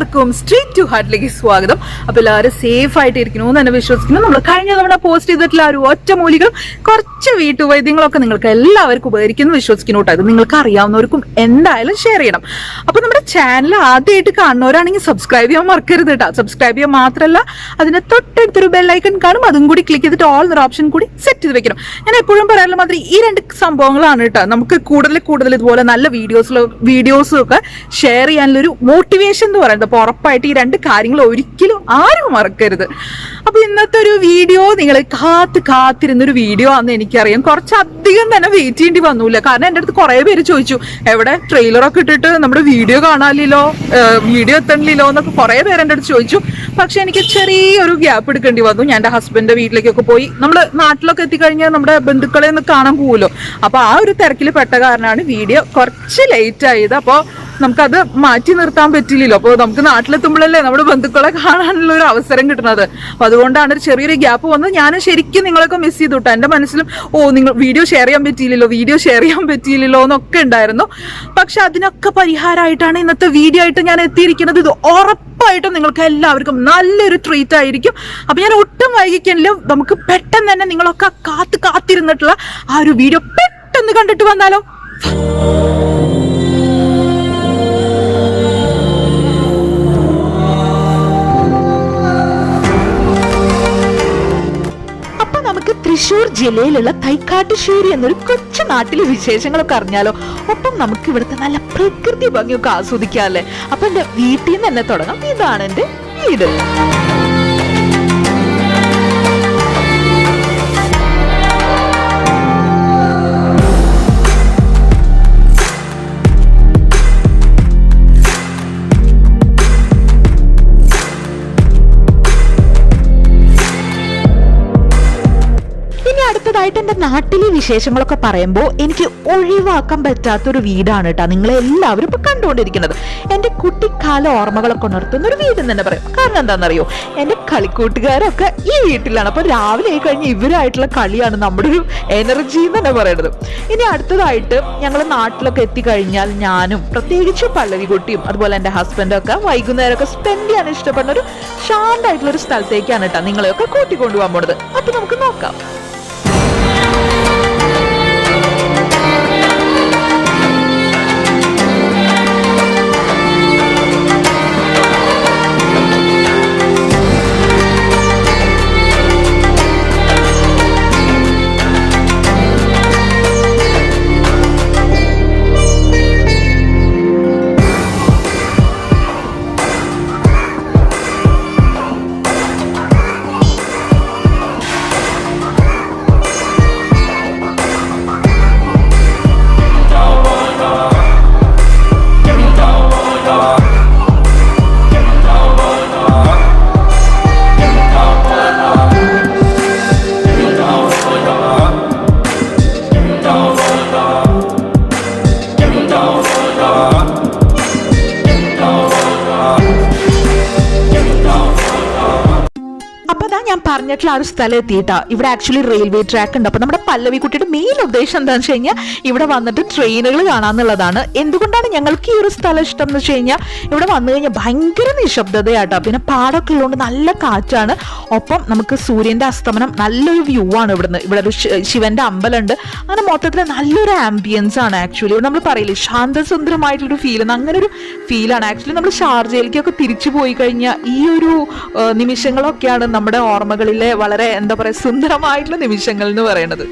എല്ലാവർക്കും street to ഹാർട്ടിലേക്ക് സ്വാഗതം. അപ്പൊ എല്ലാവരും സേഫ് ആയിട്ട് ഇരിക്കുന്നു എന്ന് തന്നെ വിശ്വസിക്കുന്നു. നമ്മൾ കഴിഞ്ഞ തവണ പോസ്റ്റ് ചെയ്തിട്ടുള്ള ഒരു ഒറ്റമൂലികൾ കുറച്ച് വീട്ടുവൈദ്യങ്ങളൊക്കെ നിങ്ങൾക്ക് എല്ലാവർക്കും ഉപകരിക്കുന്നു വിശ്വസിക്കുന്നു കേട്ടോ. അത് നിങ്ങൾക്ക് അറിയാവുന്നവർക്കും എന്തായാലും ഷെയർ ചെയ്യണം. അപ്പൊ നമ്മുടെ ചാനൽ ആദ്യമായിട്ട് കാണുന്നവരാണെങ്കിൽ സബ്സ്ക്രൈബ് ചെയ്യാൻ മറക്കരുത് കേട്ടോ. സബ്സ്ക്രൈബ് ചെയ്യാൻ മാത്രമല്ല അതിന് തൊട്ടടുത്തൊരു ബെല്ലൈക്കൺ കാണും, അതും കൂടി ക്ലിക്ക് ചെയ്തിട്ട് ഓൾ എന്നൊരു ഓപ്ഷൻ കൂടി സെറ്റ് ചെയ്ത് വെക്കണം. ഞാൻ എപ്പോഴും പറയാനുള്ള മാതിരി ഈ രണ്ട് സംഭവങ്ങളാണ് കേട്ടോ നമുക്ക് കൂടുതൽ ഇതുപോലെ നല്ല വീഡിയോസും ഒക്കെ ഷെയർ ചെയ്യാനുള്ളൊരു മോട്ടിവേഷൻ എന്ന് പറയുന്നത്. അപ്പൊ ഉറപ്പായിട്ട് ഈ രണ്ട് കാര്യങ്ങൾ ഒരിക്കലും ആരും മറക്കരുത്. അപ്പൊ ഇന്നത്തെ ഒരു വീഡിയോ നിങ്ങൾ കാത്തിരുന്നൊരു വീഡിയോ ആണെന്ന് എനിക്കറിയാം. കുറച്ചധികം തന്നെ വെയിറ്റ് ചെയ്യേണ്ടി വന്നൂല. കാരണം എൻ്റെ അടുത്ത് കുറെ പേര് ചോദിച്ചു, എവിടെ ട്രെയിലറൊക്കെ ഇട്ടിട്ട് നമ്മുടെ വീഡിയോ കാണാനില്ലോ, വീഡിയോ എത്തണില്ലല്ലോ എന്നൊക്കെ കുറെ പേര് എൻ്റെ അടുത്ത് ചോദിച്ചു. പക്ഷെ എനിക്ക് ചെറിയൊരു ഗ്യാപ്പ് എടുക്കേണ്ടി വന്നു. ഞാൻ എൻ്റെ ഹസ്ബൻഡിന്റെ വീട്ടിലേക്കൊക്കെ പോയി. നമ്മൾ നാട്ടിലൊക്കെ എത്തിക്കഴിഞ്ഞാൽ നമ്മുടെ ബന്ധുക്കളെ ഒന്ന് കാണാൻ പോകുമല്ലോ. അപ്പൊ ആ ഒരു തിരക്കിൽ പെട്ട കാരണമാണ് വീഡിയോ കുറച്ച് ലേറ്റ് ആയത്. അപ്പോൾ നമുക്കത് മാറ്റി നിർത്താൻ പറ്റില്ലല്ലോ. അപ്പോൾ നമുക്ക് നാട്ടിലെത്തുമ്പോഴല്ലേ നമ്മുടെ ബന്ധുക്കളെ കാണാനുള്ള ഒരു അവസരം കിട്ടുന്നത്. അപ്പൊ അതുകൊണ്ടാണ് ഒരു ചെറിയൊരു ഗ്യാപ്പ് വന്നത്. ഞാൻ ശരിക്കും നിങ്ങളൊക്കെ മിസ് ചെയ്തു കേട്ടോ. എൻ്റെ മനസ്സിലും നിങ്ങൾ വീഡിയോ ഷെയർ ചെയ്യാൻ പറ്റിയില്ലല്ലോ എന്നൊക്കെ ഉണ്ടായിരുന്നു. പക്ഷെ അതിനൊക്കെ പരിഹാരമായിട്ടാണ് ഇന്നത്തെ വീഡിയോ ആയിട്ട് ഞാൻ എത്തിയിരിക്കുന്നത്. ഇത് ഉറപ്പായിട്ടും നിങ്ങൾക്ക് എല്ലാവർക്കും നല്ലൊരു ട്രീറ്റ് ആയിരിക്കും. അപ്പൊ ഞാൻ ഒട്ടും വൈകിക്കണില്ല. നമുക്ക് പെട്ടെന്ന് തന്നെ നിങ്ങളൊക്കെ കാത്തിരുന്നിട്ടുള്ള ആ ഒരു വീഡിയോ പെട്ടെന്ന് കണ്ടിട്ട് വന്നാലോ. തൃശ്ശൂർ ജില്ലയിലുള്ള തൈക്കാട്ടുശ്ശേരി എന്നൊരു കൊച്ചു നാട്ടിലെ വിശേഷങ്ങളൊക്കെ അറിഞ്ഞാലോ. ഒപ്പം നമുക്ക് ഇവിടുത്തെ നല്ല പ്രകൃതി ഭംഗിയൊക്കെ ആസ്വദിക്കാല്ലേ. അപ്പൊ എന്റെ വീട്ടിൽ നിന്ന് തന്നെ തുടങ്ങാം. ഇതാണ് എന്റെ വീട്. അടുത്തതായിട്ട് എൻ്റെ നാട്ടിലെ വിശേഷങ്ങളൊക്കെ പറയുമ്പോൾ എനിക്ക് ഒഴിവാക്കാൻ പറ്റാത്തൊരു വീടാണ് കേട്ടോ നിങ്ങളെ എല്ലാവരും ഇപ്പൊ കണ്ടുകൊണ്ടിരിക്കുന്നത്. എൻ്റെ കുട്ടിക്കാല ഓർമ്മകളൊക്കെ ഉണർത്തുന്ന ഒരു വീട് തന്നെ പറയാം. കാരണം എന്താണെന്നറിയോ, എൻ്റെ കളിക്കൂട്ടുകാരൊക്കെ ഈ വീട്ടിലാണ്. അപ്പൊ രാവിലെ ആയി കഴിഞ്ഞ് ഇവരായിട്ടുള്ള കളിയാണ് നമ്മുടെ ഒരു എനർജി എന്ന് തന്നെ പറയുന്നത്. ഇനി അടുത്തതായിട്ട് ഞങ്ങൾ നാട്ടിലൊക്കെ എത്തിക്കഴിഞ്ഞാൽ ഞാനും പ്രത്യേകിച്ച് പല്ലവികുട്ടിയും അതുപോലെ എൻ്റെ ഹസ്ബൻഡും ഒക്കെ വൈകുന്നേരമൊക്കെ സ്പെൻഡ് ചെയ്യാൻ ഇഷ്ടപ്പെടുന്ന ഒരു ശാന്തമായിട്ടുള്ള ഒരു സ്ഥലത്തേക്കാണ് കേട്ടോ നിങ്ങളെയൊക്കെ കൂട്ടിക്കൊണ്ടുപോകാൻ പോണത്. അപ്പൊ നമുക്ക് നോക്കാം. ഞാൻ പറഞ്ഞിട്ടുള്ള ആ ഒരു സ്ഥലം എത്തിയിട്ടാ. ഇവിടെ ആക്ച്വലി റെയിൽവേ ട്രാക്ക് ഉണ്ട്. അപ്പൊ നമ്മുടെ പല്ലവിക്കുട്ടിയുടെ മെയിൻ ഉദ്ദേശം എന്താണെന്ന് വെച്ച് കഴിഞ്ഞാൽ ഇവിടെ വന്നിട്ട് ട്രെയിനുകൾ കാണാന്നുള്ളതാണ്. എന്തുകൊണ്ടാണ് ഞങ്ങൾക്ക് ഈ ഒരു സ്ഥലം ഇഷ്ടം എന്ന് വെച്ച് കഴിഞ്ഞാൽ ഇവിടെ വന്നു കഴിഞ്ഞാൽ ഭയങ്കര നിശബ്ദതയാട്ടോ. പിന്നെ പാടൊക്കെ ഉള്ളതുകൊണ്ട് നല്ല കാറ്റാണ്. ഒപ്പം നമുക്ക് സൂര്യന്റെ അസ്തമനം നല്ലൊരു വ്യൂ ആണ് ഇവിടുന്ന്. ഇവിടെ ഒരു ശിവന്റെ അമ്പലമുണ്ട്. അങ്ങനെ മൊത്തത്തിൽ നല്ലൊരു ആംബിയൻസ് ആണ് ആക്ച്വലി. ഇവിടെ നമ്മൾ പറയില്ലേ ശാന്തസുന്ദരമായിട്ടുള്ളൊരു ഫീൽ, അങ്ങനെ ഒരു ഫീലാണ്. ആക്ച്വലി നമ്മൾ ഷാർജയിലേക്കൊക്കെ തിരിച്ചു പോയി കഴിഞ്ഞാൽ ഈ ഒരു നിമിഷങ്ങളൊക്കെയാണ് നമ്മുടെ ഓർമ്മകളിലെ വളരെ എന്താ പറയാ സുന്ദരമായിട്ടുള്ള നിമിഷങ്ങൾ എന്ന് പറയുന്നത്.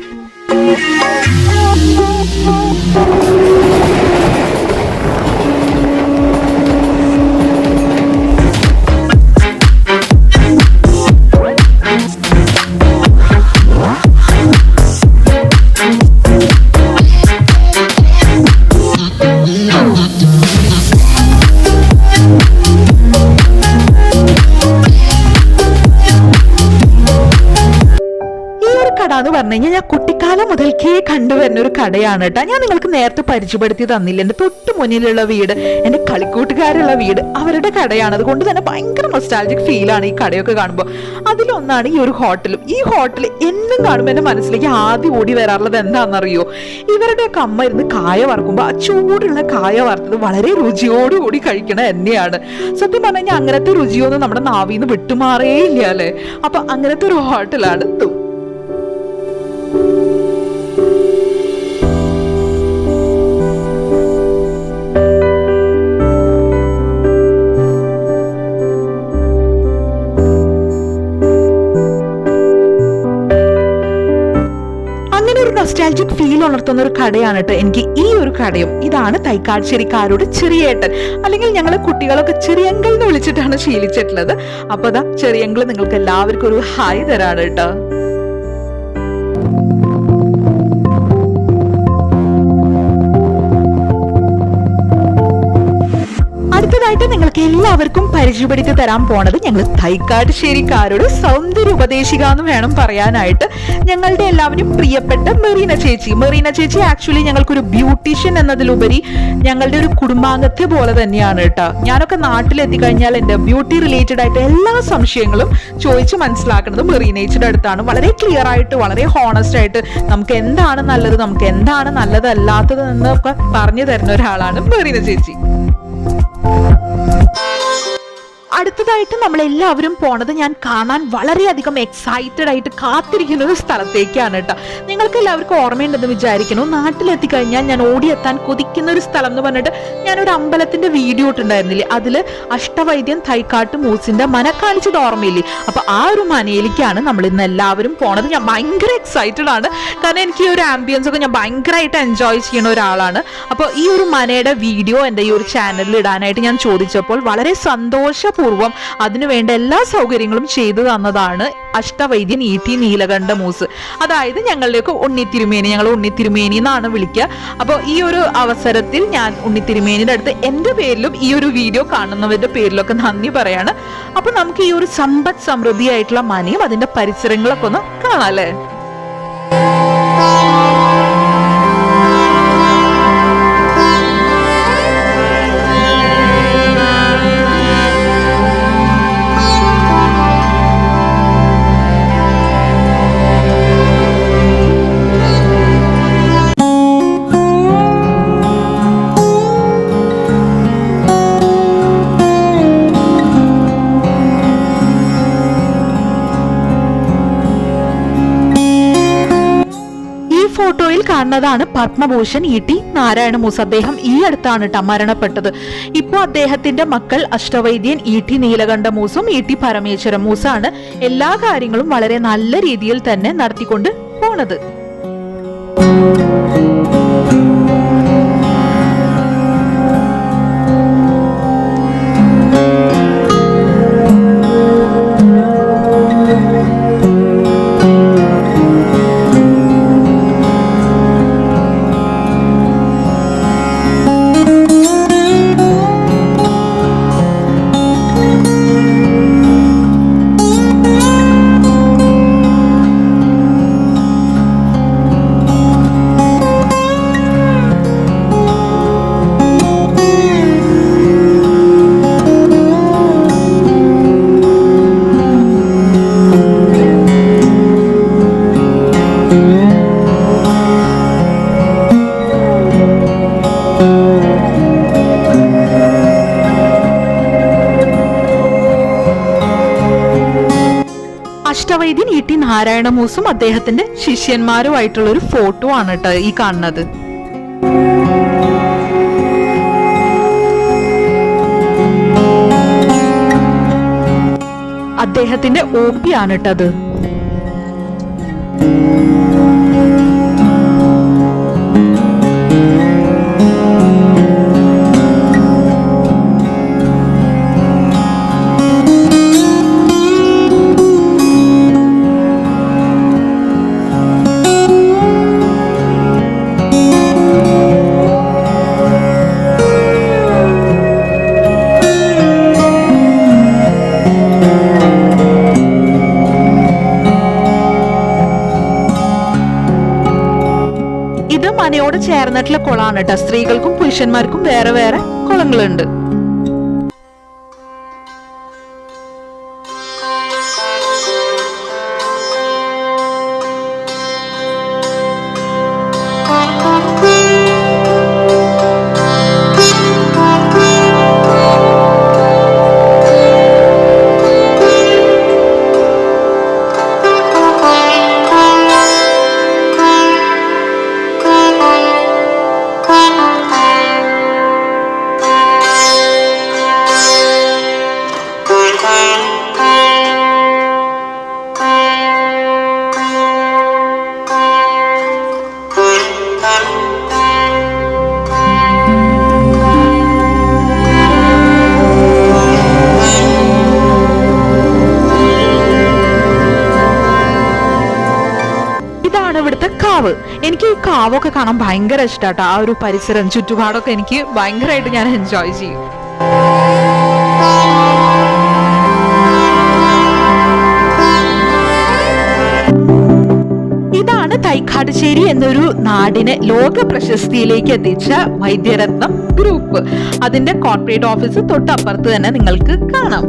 പറഞ്ഞു കഴിഞ്ഞാൽ ഞാൻ കുട്ടിക്കാലം മുതൽക്കേ കണ്ടുവരുന്ന ഒരു കടയാണ് കേട്ടോ. ഞാൻ നിങ്ങൾക്ക് നേരത്തെ പരിചയപ്പെടുത്തി തന്നില്ല, എന്റെ തൊട്ട് മുന്നിലുള്ള വീട്, എന്റെ കളിക്കൂട്ടുകാരുള്ള വീട് അവരുടെ കടയാണ്. അതുകൊണ്ട് തന്നെ ഭയങ്കര നൊസ്റ്റാൾജിക് ഫീലാണ് ഈ കടയൊക്കെ കാണുമ്പോൾ. അതിലൊന്നാണ് ഈ ഒരു ഹോട്ടലും. ഈ ഹോട്ടൽ എന്നും കാണുമ്പോൾ എന്റെ മനസ്സിലേക്ക് ആദ്യം ഓടി വരാറുള്ളത് എന്താണെന്നറിയോ? ഇവരുടെയൊക്കെ അമ്മ ഇരുന്ന് കായ വറക്കുമ്പോൾ ആ ചൂടുള്ള കായ വറുത്തത് വളരെ രുചിയോടുകൂടി കഴിക്കണ എന്നെയാണ്. സത്യം പറഞ്ഞു കഴിഞ്ഞാൽ അങ്ങനത്തെ രുചിയൊന്നും നമ്മുടെ നാവിന്ന് വിട്ടുമാറേ ഇല്ല അല്ലെ. അപ്പൊ അങ്ങനത്തെ ഒരു ഹോട്ടലാണ് തും. നൊസ്റ്റാൾജിക് ഫീൽ ഉണർത്തുന്ന ഒരു കടയാണ് കേട്ടോ എനിക്ക് ഈ ഒരു കടയും. ഇതാണ് തൈക്കാട്ശ്ശേരിക്കാരുടെ ചെറിയേട്ടൻ, അല്ലെങ്കിൽ ഞങ്ങളെ കുട്ടികളൊക്കെ ചെറിയങ്കിൾ എന്ന് വിളിച്ചിട്ടാണ് ശീലിച്ചിട്ടുള്ളത്. അപ്പൊ അതാ ചെറിയങ്കിൾ നിങ്ങൾക്ക് എല്ലാവർക്കും ഒരു ഹായ് തരാണ് കേട്ടോ. അടുത്തതായിട്ട് നിങ്ങൾക്ക് എല്ലാവർക്കും പരിചയപ്പെടുത്തി തരാൻ പോണത് ഞങ്ങൾ തൈക്കാട്ശ്ശേരിക്കാരുടെ സൗന്ദര്യ ഉപദേശിക എന്ന് വേണം പറയാനായിട്ട്. ഞങ്ങളുടെ എല്ലാവരും പ്രിയപ്പെട്ട മെറീന ചേച്ചി. മെറീന ചേച്ചി ആക്ച്വലി ഞങ്ങൾക്കൊരു ബ്യൂട്ടീഷ്യൻ എന്നതിലുപരി ഞങ്ങളുടെ ഒരു കുടുംബാംഗത്തെ പോലെ തന്നെയാണ് കേട്ടോ. ഞാനൊക്കെ നാട്ടിലെത്തിക്കഴിഞ്ഞാൽ എൻ്റെ ബ്യൂട്ടി റിലേറ്റഡ് ആയിട്ട് എല്ലാ സംശയങ്ങളും ചോദിച്ച് മനസ്സിലാക്കുന്നത് മെറീന ചേച്ചിയുടെ അടുത്താണ്. വളരെ ക്ലിയർ ആയിട്ട്, വളരെ ഹോണസ്റ്റ് ആയിട്ട് നമുക്ക് എന്താണ് നല്ലത്, നമുക്ക് എന്താണ് നല്ലതല്ലാത്തത് എന്നൊക്കെ പറഞ്ഞു തരുന്ന ഒരാളാണ് മെറീന ചേച്ചി. അടുത്തതായിട്ട് നമ്മൾ എല്ലാവരും പോണത് ഞാൻ കാണാൻ വളരെയധികം എക്സൈറ്റഡ് ആയിട്ട് കാത്തിരിക്കുന്ന ഒരു സ്ഥലത്തേക്കാണ് കേട്ടോ. നിങ്ങൾക്ക് എല്ലാവർക്കും ഓർമ്മയുണ്ടെന്ന് വിചാരിക്കുന്നു. നാട്ടിലെത്തിക്കഴിഞ്ഞാൽ ഞാൻ ഓടിയെത്താൻ കൊതിക്കുന്ന ഒരു സ്ഥലം എന്ന് പറഞ്ഞിട്ട് ഞാനൊരു അമ്പലത്തിന്റെ വീഡിയോ ഇട്ടുണ്ടായിരുന്നില്ലേ, അതിൽ അഷ്ടവൈദ്യൻ തൈക്കാട്ട് മൂസിന്റെ മന കാണിച്ചത് ഓർമ്മയില്ലേ? അപ്പൊ ആ ഒരു മനയിലേക്കാണ് നമ്മൾ ഇന്ന് എല്ലാവരും പോണത്. ഞാൻ ഭയങ്കര എക്സൈറ്റഡ് ആണ്, കാരണം എനിക്ക് ഈ ഒരു ആംബിയൻസ് ഒക്കെ ഞാൻ ഭയങ്കരമായിട്ട് എൻജോയ് ചെയ്യുന്ന ഒരാളാണ്. അപ്പോൾ ഈ ഒരു മനയുടെ വീഡിയോ എൻ്റെ ഈ ഒരു ചാനലിൽ ഇടാനായിട്ട് ഞാൻ ചോദിച്ചപ്പോൾ വളരെ സന്തോഷപൂർവ്വം അതിനുവേണ്ട എല്ലാ സൗകര്യങ്ങളും ചെയ്തു തന്നതാണ് അഷ്ടവൈദ്യൻ E.T. നീലകണ്ഠമൂസ്. അതായത് ഞങ്ങളുടെയൊക്കെ ഉണ്ണിത്തിരുമേനി, ഞങ്ങൾ ഉണ്ണിത്തിരുമേനി എന്നാണ് വിളിക്കുക. അപ്പോൾ ഈ ഒരു അവസരത്തിൽ ഞാൻ ഉണ്ണിത്തിരുമേനിയുടെ അടുത്ത് എൻ്റെ പേരിലും ഈ ഒരു വീഡിയോ കാണുന്നവരുടെ പേരിലൊക്കെ നന്ദി പറയാണ്. അപ്പൊ നമുക്ക് ഈ ഒരു സമ്പദ് സമൃദ്ധിയായിട്ടുള്ള മനയും അതിന്റെ പരിസരങ്ങളൊക്കെ ഒന്ന് കാണാം അല്ലേ. ഫോട്ടോയിൽ കാണുന്നതാണ് പത്മഭൂഷൺ E.T. നാരായണമൂസ്. അദ്ദേഹം ഈ അടുത്താണ് കേട്ടോ മരണപ്പെട്ടത്. ഇപ്പോൾ അദ്ദേഹത്തിന്റെ മക്കൾ അഷ്ടവൈദ്യൻ E.T. നീലകണ്ഠമൂസും E.T. പരമേശ്വരമൂസാണ് എല്ലാ കാര്യങ്ങളും വളരെ നല്ല രീതിയിൽ തന്നെ നടത്തിക്കൊണ്ട് പോണത്. അഷ്ടവൈദ്യൻ E.T. നാരായണമൂസും അദ്ദേഹത്തിന്റെ ശിഷ്യന്മാരുമായിട്ടുള്ള ഒരു ഫോട്ടോ ആണ് കേട്ടോ ഈ കാണുന്നത്. അദ്ദേഹത്തിന്റെ OP ആണ് കേട്ടത്. ചേർന്നിട്ടുള്ള കുളമാണ് കേട്ടോ. സ്ത്രീകൾക്കും പുരുഷന്മാർക്കും വേറെ വേറെ കുളങ്ങളുണ്ട്. ഇവിടുത്തെ കാവ്. എനിക്ക് ഈ കാവൊക്കെ കാണാൻ ഭയങ്കര ഇഷ്ടാട്ടോ. ആ ഒരു പരിസരം ചുറ്റുപാടൊക്കെ എനിക്ക് ഭയങ്കരമായിട്ട് ഞാൻ എൻജോയ് ചെയ്യും. ഇതാണ് തൈക്കാട്ടുശ്ശേരി എന്നൊരു നാടിനെ ലോക പ്രശസ്തിയിലേക്ക് എത്തിച്ച വൈദ്യരത്നം ഗ്രൂപ്പ്. അതിന്റെ കോർപ്പറേറ്റ് ഓഫീസ് തൊട്ടപ്പുറത്ത് തന്നെ നിങ്ങൾക്ക് കാണാം.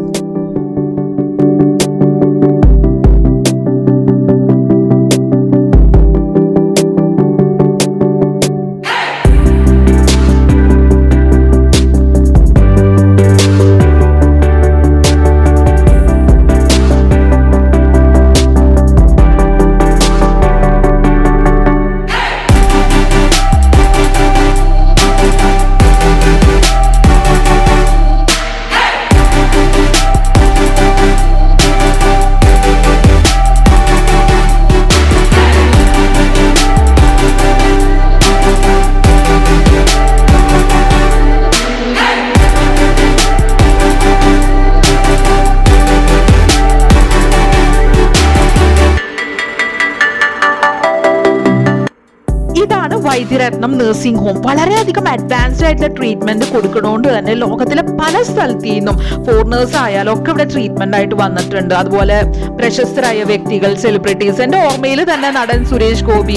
വൈദ്യരത്നം നഴ്സിംഗ് ഹോം വളരെയധികം അഡ്വാൻസ്ഡ് ആയിട്ടുള്ള ട്രീറ്റ്മെന്റ് കൊടുക്കണോണ്ട് തന്നെ ലോകത്തിലെ പല സ്ഥലത്തു നിന്നും ഫോറിനേഴ്സ് ആയാലും ഒക്കെ ഇവിടെ ട്രീറ്റ്മെന്റ് ആയിട്ട് വന്നിട്ടുണ്ട്. അതുപോലെ പ്രശസ്തരായ വ്യക്തികൾ, സെലിബ്രിറ്റീസ്, എന്റെ ഓർമ്മയിൽ തന്നെ നടൻ സുരേഷ് ഗോപി,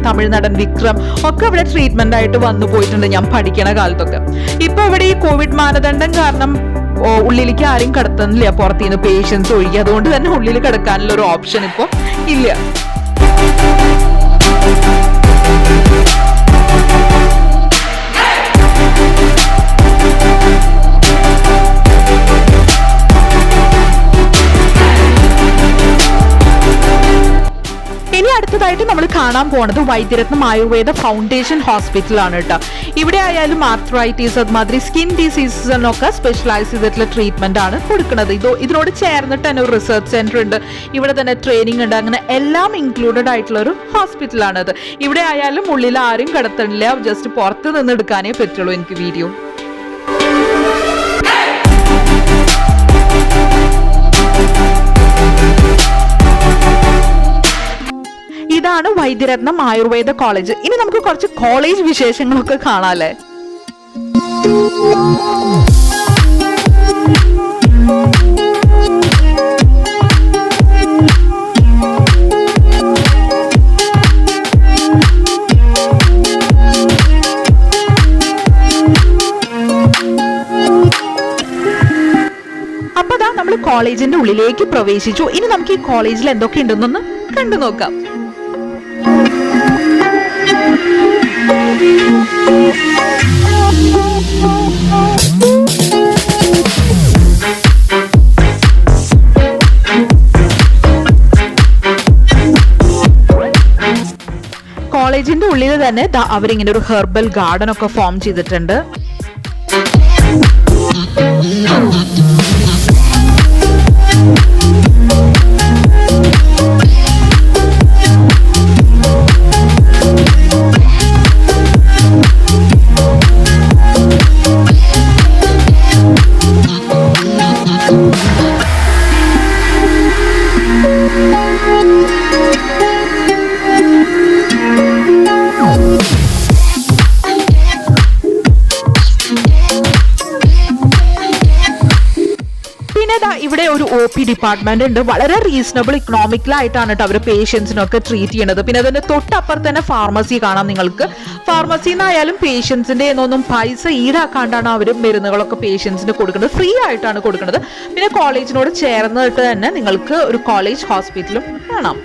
തമിഴ് നടൻ വിക്രം ഒക്കെ ഇവിടെ ട്രീറ്റ്മെന്റ് ആയിട്ട് വന്നു പോയിട്ടുണ്ട് ഞാൻ പഠിക്കണ കാലത്തൊക്കെ. ഇപ്പൊ ഇവിടെ ഈ കോവിഡ് മാനദണ്ഡം കാരണം ഉള്ളിലേക്ക് ആരും കടത്തുന്നില്ല, പുറത്തുനിന്ന് പേഷ്യൻസ് ഒഴികെ. അതുകൊണ്ട് തന്നെ ഉള്ളിൽ കിടക്കാനുള്ള ഒരു ഓപ്ഷൻ ഇപ്പൊ ഇല്ല. ഇനി അടുത്തതായിട്ട് നമ്മൾ കാണാൻ പോണത് വൈദ്യരത്നം ആയുർവേദ ഫൗണ്ടേഷൻ ഹോസ്പിറ്റൽ ആണ് കേട്ടോ. ഇവിടെ ആയാലും ആർത്രൈറ്റീസ്, അതുമാതിരി സ്കിൻ ഡിസീസസിനൊക്കെ സ്പെഷ്യലൈസ് ചെയ്തിട്ടുള്ള ട്രീറ്റ്മെന്റ് ആണ് കൊടുക്കുന്നത്. ഇതിനോട് ചേർന്നിട്ട് തന്നെ ഒരു റിസർച്ച് സെന്റർ ഉണ്ട്, ഇവിടെ തന്നെ ട്രെയിനിങ് ഉണ്ട്. അങ്ങനെ എല്ലാം ഇൻക്ലൂഡഡ് ആയിട്ടുള്ള ഒരു ഹോസ്പിറ്റലാണത്. ഇവിടെ ആയാലും ഉള്ളിൽ ആരും കിടത്തണില്ല, ജസ്റ്റ് പുറത്ത് നിന്ന് എടുക്കാനേ പറ്റുള്ളൂ എനിക്ക് വീഡിയോ. ഇതാണ് വൈദ്യരത്നം ആയുർവേദ കോളേജ്. ഇനി നമുക്ക് കുറച്ച് കോളേജ് വിശേഷങ്ങളൊക്കെ കാണാല്ലേ. അപ്പൊ നമ്മൾ കോളേജിന്റെ ഉള്ളിലേക്ക് പ്രവേശിച്ചു. ഇനി നമുക്ക് ഈ കോളേജിൽ എന്തൊക്കെ ഉണ്ടെന്നൊന്ന് കണ്ടു നോക്കാം. കോളേജിന്റെ ഉള്ളിൽ തന്നെ അവരിങ്ങനെ ഒരു ഹെർബൽ ഗാർഡൻ ഒക്കെ ഫോം ചെയ്തിട്ടുണ്ട്. ഇവിടെ ഒരു OP ഡിപ്പാർട്ട്മെന്റ് ഉണ്ട്. വളരെ റീസണബിൾ ഇക്കണോമിക്കലായിട്ടാണ് കേട്ടോ അവർ പേഷ്യൻസിനൊക്കെ ട്രീറ്റ് ചെയ്യണത്. പിന്നെ അതിന്റെ തൊട്ടപ്പുറത്ത് തന്നെ ഫാർമസി കാണാം നിങ്ങൾക്ക്. ഫാർമസിന്നായാലും പേഷ്യൻസിന്റെ ഒന്നും പൈസ ഈടാക്കാണ്ടാണ് അവർ മരുന്നുകളൊക്കെ പേഷ്യൻസിന് കൊടുക്കുന്നത്. ഫ്രീ ആയിട്ടാണ് കൊടുക്കുന്നത്. പിന്നെ കോളേജിനോട് ചേർന്നിട്ട് തന്നെ നിങ്ങൾക്ക് ഒരു കോളേജ് ഹോസ്പിറ്റലും കാണാം.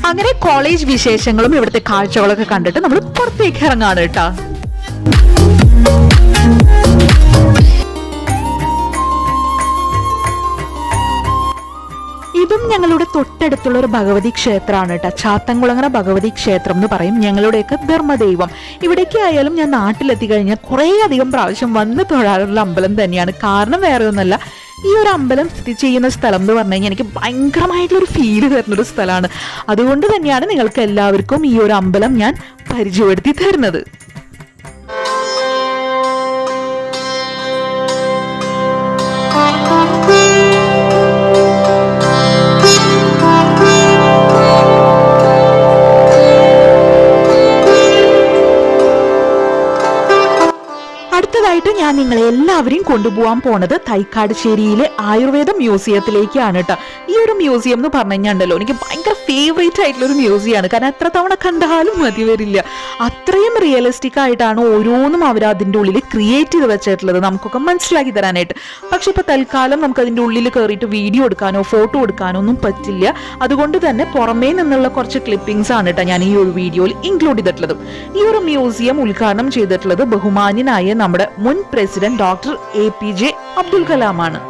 അങ്ങനെ കോളേജ് വിശേഷങ്ങളും ഇവിടുത്തെ കാഴ്ചകളൊക്കെ കണ്ടിട്ട് നമ്മൾ പുറത്തേക്ക് ഇറങ്ങാണ് കേട്ടോ. ഇതും ഞങ്ങളുടെ തൊട്ടടുത്തുള്ള ഒരു ഭഗവതി ക്ഷേത്രമാണ് കേട്ടോ. ചാത്തൻകുളങ്ങര ഭഗവതി ക്ഷേത്രം എന്ന് പറയും, ഞങ്ങളുടെയൊക്കെ ധർമ്മദൈവം. ഇവിടേക്ക് ആയാലും ഞാൻ നാട്ടിലെത്തി കഴിഞ്ഞാൽ കുറേ അധികം പ്രാവശ്യം വന്ന് തൊഴാറുള്ള അമ്പലം തന്നെയാണ്. കാരണം വേറെ ഒന്നല്ല, ഈ ഒരു അമ്പലം സ്ഥിതി ചെയ്യുന്ന സ്ഥലം എന്ന് പറഞ്ഞു കഴിഞ്ഞാൽ എനിക്ക് ഭയങ്കരമായിട്ടൊരു ഫീല് തരുന്നൊരു സ്ഥലമാണ്. അതുകൊണ്ട് തന്നെയാണ് നിങ്ങൾക്ക് എല്ലാവർക്കും ഈ ഒരു അമ്പലം ഞാൻ പരിചയപ്പെടുത്തി തരുന്നത്. അടുത്തതായിട്ട് ഞാൻ നിങ്ങളെ എല്ലാവരെയും കൊണ്ടുപോകാൻ പോണത് തൈക്കാടുശ്ശേരിയിലെ ആയുർവേദ മ്യൂസിയത്തിലേക്കാണ് കേട്ടോ. ഈ ഒരു മ്യൂസിയം എന്ന് പറഞ്ഞു കഴിഞ്ഞാൽ എനിക്ക് ഭയങ്കര ഫേവറേറ്റ് ആയിട്ടുള്ള ഒരു മ്യൂസിയമാണ്. കാരണം എത്ര തവണ കണ്ടാലും മതി വരില്ല. അത്രയും റിയലിസ്റ്റിക് ആയിട്ടാണ് ഓരോന്നും അവർ അതിൻ്റെ ഉള്ളിൽ ക്രിയേറ്റ് ചെയ്ത് വെച്ചിട്ടുള്ളത് നമുക്കൊക്കെ മനസ്സിലാക്കി തരാനായിട്ട്. പക്ഷെ ഇപ്പൊ തൽക്കാലം നമുക്ക് അതിൻ്റെ ഉള്ളിൽ കയറിയിട്ട് വീഡിയോ എടുക്കാനോ ഫോട്ടോ എടുക്കാനോ ഒന്നും പറ്റില്ല. അതുകൊണ്ട് തന്നെ പുറമേ നിന്നുള്ള കുറച്ച് ക്ലിപ്പിംഗ്സ് ആണ് കേട്ടോ ഞാൻ ഈ ഒരു വീഡിയോയിൽ ഇൻക്ലൂഡ് ചെയ്തിട്ടുള്ളത്. ഈ ഒരു മ്യൂസിയം ഉദ്ഘാടനം ചെയ്തിട്ടുള്ളത് ബഹുമാന്യനായ നമ്മുടെ മുൻ പ്രസിഡന്റ് ഡോക്ടർ APJ അബ്ദുൽ കലാമാണ്.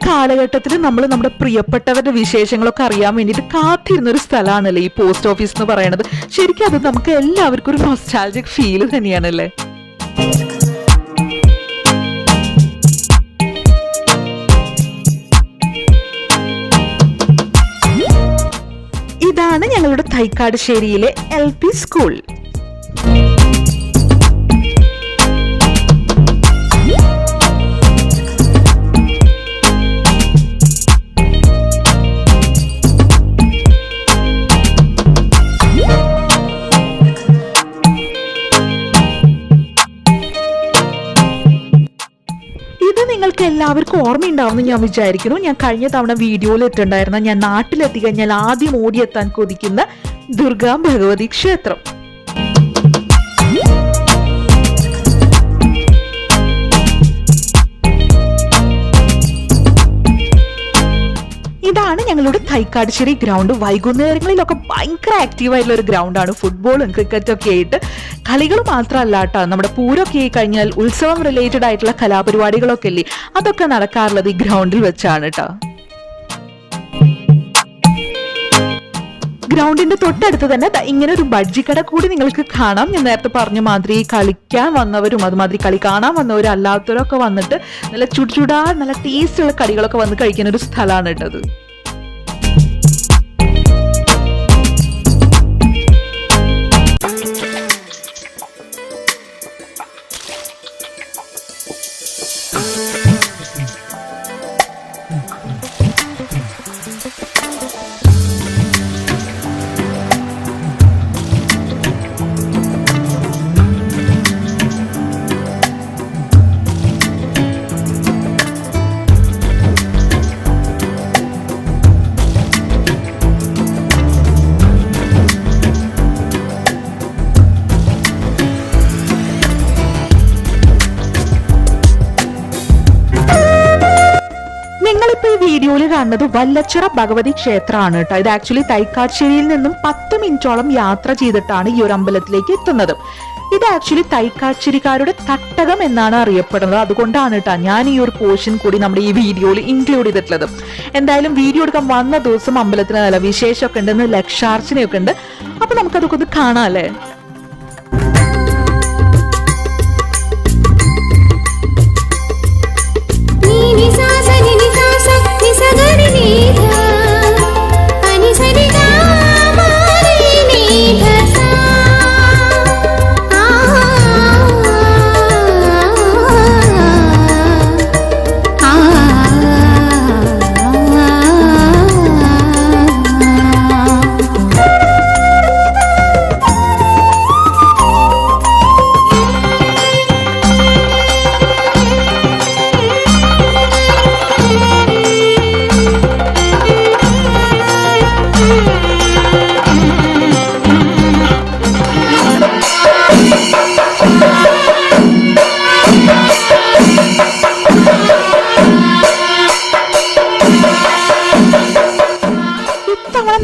കാലഘട്ടത്തിൽ നമ്മൾ നമ്മുടെ പ്രിയപ്പെട്ടവരുടെ വിശേഷങ്ങളൊക്കെ അറിയാൻ വേണ്ടിയിട്ട് കാത്തിരുന്ന ഒരു സ്ഥലമാണല്ലേ ഈ പോസ്റ്റ് ഓഫീസ് എന്ന് പറയുന്നത്. ശരിക്കും അത് നമുക്ക് എല്ലാവർക്കും ഒരു നൊസ്റ്റാൾജിക് ഫീല് തന്നെയാണല്ലേ. ഇതാണ് ഞങ്ങളുടെ തൈക്കാടുശ്ശേരിയിലെ LP സ്കൂൾ. നിങ്ങൾക്ക് എല്ലാവർക്കും ഓർമ്മയുണ്ടാവുമെന്ന് ഞാൻ വിചാരിക്കുന്നു. ഞാൻ കഴിഞ്ഞ തവണ വീഡിയോയിൽ ഇട്ടുണ്ടായിരുന്ന ഞാൻ നാട്ടിലെത്തി കഴിഞ്ഞാൽ ആദ്യം ഓടിയെത്താൻ കൊതിക്കുന്ന ദുർഗാ ഭഗവതി ക്ഷേത്രം. ഇതാണ് ഞങ്ങളുടെ തൈക്കാട്ടുശ്ശേരി ഗ്രൗണ്ട്. വൈകുന്നേരങ്ങളിലൊക്കെ ഭയങ്കര ആക്റ്റീവായിട്ടുള്ള ഒരു ഗ്രൗണ്ടാണ്. ഫുട്ബോളും ക്രിക്കറ്റും ഒക്കെ ആയിട്ട് കളികൾ മാത്രമല്ല കേട്ടോ, നമ്മുടെ പൂരമൊക്കെ ആയി കഴിഞ്ഞാൽ ഉത്സവം റിലേറ്റഡ് ആയിട്ടുള്ള കലാപരിപാടികളൊക്കെ ഇല്ലേ, അതൊക്കെ നടക്കാറുള്ളത് ഈ ഗ്രൗണ്ടിൽ വെച്ചാണ് കേട്ടോ. ഗ്രൗണ്ടിന്റെ തൊട്ടടുത്ത് തന്നെ ഇങ്ങനെ ഒരു ബജ്ജിക്കട കൂടി നിങ്ങൾക്ക് കാണാം. ഞാൻ നേരത്തെ പറഞ്ഞ മാതിരി കളിക്കാൻ വന്നവരും അതുമാതിരി കളി കാണാൻ വന്നവരും അല്ലാത്തവരൊക്കെ വന്നിട്ട് നല്ല ചുടുചുടാ നല്ല ടേസ്റ്റുള്ള കടികളൊക്കെ വന്ന് കഴിക്കുന്ന ഒരു സ്ഥലമാണ് കേട്ടത്. വീഡിയോയിൽ കാണുന്നത് വല്ലച്ചിറ ഭഗവതി ക്ഷേത്രമാണ് കേട്ടോ. ഇത് ആക്ച്വലി തൈക്കാട്ടുശ്ശേരിയിൽ നിന്നും 10 മിനിറ്റോളം യാത്ര ചെയ്തിട്ടാണ് ഈ ഒരു അമ്പലത്തിലേക്ക് എത്തുന്നത്. ഇത് ആക്ച്വലി തൈക്കാട്ടുശ്ശേരിക്കാരുടെ തട്ടകം എന്നാണ് അറിയപ്പെടുന്നത്. അതുകൊണ്ടാണ് കേട്ടോ ഞാൻ ഈ ഒരു പോർഷൻ കൂടി നമ്മുടെ ഈ വീഡിയോയിൽ ഇൻക്ലൂഡ് ചെയ്തിട്ടുള്ളത്. എന്തായാലും വീഡിയോ എടുക്കാൻ വന്ന ദിവസം അമ്പലത്തിന് നല്ല വിശേഷമൊക്കെ ഉണ്ട്, ലക്ഷാർച്ചനയൊക്കെ ഉണ്ട്. അപ്പൊ നമുക്കതൊക്കെ ഒന്ന് കാണാം അല്ലേ.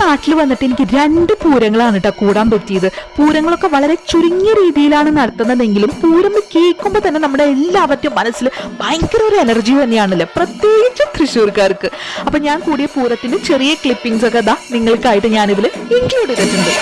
നാട്ടിൽ വന്നിട്ട് എനിക്ക് 2 പൂരങ്ങളാണ് കേട്ടോ കൂടാൻ പറ്റിയത്. പൂരങ്ങളൊക്കെ വളരെ ചുരുങ്ങിയ രീതിയിലാണ് നടത്തുന്നതെങ്കിലും പൂരം കേൾക്കുമ്പോൾ തന്നെ നമ്മുടെ എല്ലാവരുടെയും മനസ്സിൽ ഭയങ്കര ഒരു എനർജി തന്നെയാണല്ലോ, പ്രത്യേകിച്ച് തൃശ്ശൂർക്കാർക്ക്. അപ്പൊ ഞാൻ കൂടിയ പൂരത്തിന്റെ ചെറിയ ക്ലിപ്പിംഗ്സ് ഒക്കെ നിങ്ങൾക്കായിട്ട് ഞാനിതിൽ ഇൻക്ലൂഡ് ചെയ്തിട്ടുണ്ട്.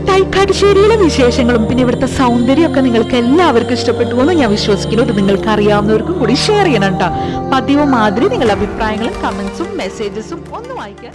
തൈക്കാട്ടുശ്ശേരിയിലെ വിശേഷങ്ങളും പിന്നെ ഇവിടുത്തെ സൗന്ദര്യമൊക്കെ നിങ്ങൾക്ക് എല്ലാവർക്കും ഇഷ്ടപ്പെട്ടു എന്ന് ഞാൻ വിശ്വസിക്കുന്നു. ഇത് നിങ്ങൾക്ക് അറിയാവുന്നവർക്കും കൂടി ഷെയർ ചെയ്യണം കേട്ടോ. പതിവ് മാതിരി നിങ്ങളുടെ അഭിപ്രായങ്ങളും കമന്റ്സും മെസ്സേജസും ഒന്ന് വായിക്കാൻ